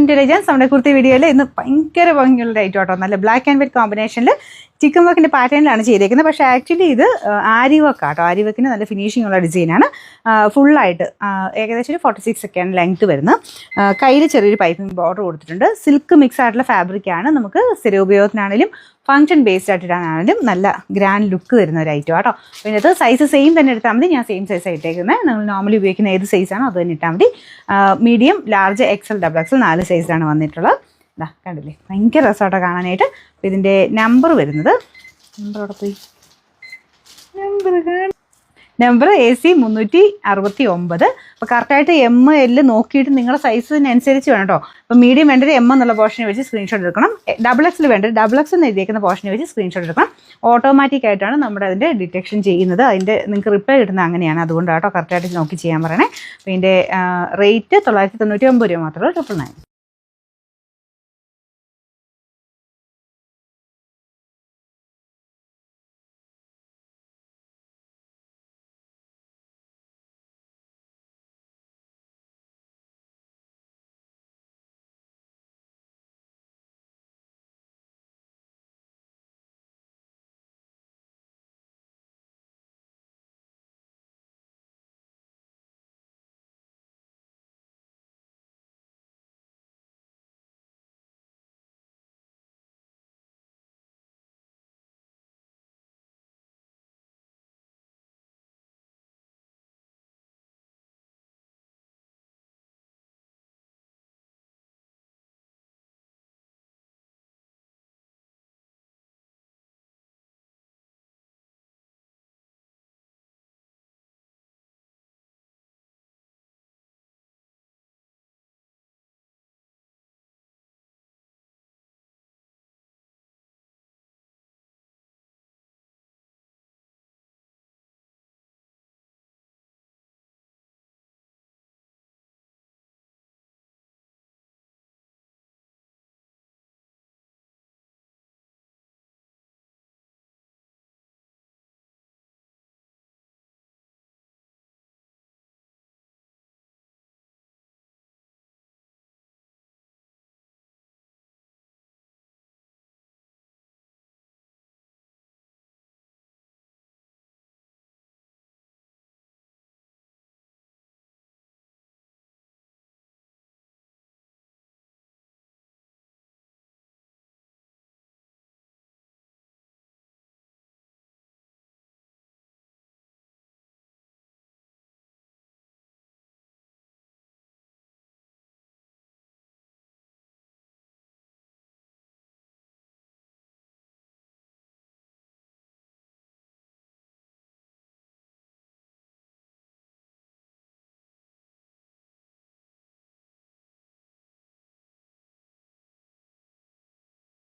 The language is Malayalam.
ഇന്റലിജൻസ്. നമ്മുടെ കുർത്തി വീഡിയോയിൽ ഇന്ന് ഭയങ്കര ഭംഗിയുള്ള ഐറ്റം കേട്ടോ. നല്ല ബ്ലാക്ക് ആൻഡ് വൈറ്റ് കോമ്പിനേഷനിൽ ചിക്കൻ വർക്കിൻ്റെ പാറ്റേണിലാണ് ചെയ്തേക്കുന്നത്. പക്ഷേ ആക്ച്വലി ഇത് ആരി വർക്ക് ആട്ടോ. ആരി വർക്കിന് നല്ല ഫിനിഷിംഗ് ഉള്ള ഡിസൈനാണ്. ഫുള്ളായിട്ട് ഏകദേശം ഒരു 46 ഒക്കെയാണ് ലെങ്ത് വരുന്നത്. കയ്യിൽ ചെറിയൊരു പൈപ്പിംഗ് ബോർഡർ കൊടുത്തിട്ടുണ്ട്. സിൽക്ക് മിക്സ് ആയിട്ടുള്ള ഫാബ്രിക്കാണ്. നമുക്ക് സ്ഥിര ഉപയോഗത്തിനാണെങ്കിലും ഫംഗ്ഷൻ ബേസ്ഡ് ആയിട്ടാണെങ്കിലും നല്ല ഗ്രാൻഡ് ലുക്ക് തരുന്ന ഒരു ഐറ്റം കേട്ടോ. പിന്നെ ഇത് സൈസ് സെയിം തന്നെ എടുത്താൽ മതി. ഞാൻ സെയിം സൈസ് ഇട്ടേക്കുന്നത്. നിങ്ങൾ നോർമലി ഉപയോഗിക്കുന്ന ഏത് സൈസാണോ അത് തന്നെ ഇട്ടാൽ മതി. Medium, large, XL, double XL 4 സൈസിലാണ് വന്നിട്ടുള്ളത്. ഇതാ കണ്ടില്ലേ, ഭയങ്കര രസമായിട്ടോ കാണാനായിട്ട്. അപ്പോൾ ഇതിൻ്റെ നമ്പർ വരുന്നത് നമ്പർ AC 369. അപ്പോൾ കറക്റ്റായിട്ട് ML നോക്കിയിട്ട് നിങ്ങളുടെ സൈസിനനുസരിച്ച് വേണം കേട്ടോ. അപ്പോൾ മീഡിയം വേണ്ടത് M എന്നുള്ള പോർഷനെ വെച്ച് സ്ക്രീൻഷോട്ട് എടുക്കണം. ഡബിൾ എക്സിൽ വേണ്ടത് ഡബിൾ എക്സ് എന്ന് എഴുതിയേക്കുന്ന പോർഷനെ വെച്ച് സ്ക്രീൻഷോട്ട് എടുക്കണം. ഓട്ടോമാറ്റിക് ആയിട്ടാണ് നമ്മുടെ അതിൻ്റെ ഡിറ്റക്ഷൻ ചെയ്യുന്നത്. അതിൻ്റെ നിങ്ങൾക്ക് റിപ്ലൈ കിട്ടുന്നത് അങ്ങനെയാണ്. അതുകൊണ്ടാട്ടോ കറക്റ്റായിട്ട് നോക്കി ചെയ്യാൻ പറയണേ. അപ്പോൾ ഇതിൻ്റെ റേറ്റ് 999 രൂപ മാത്രമേ 999.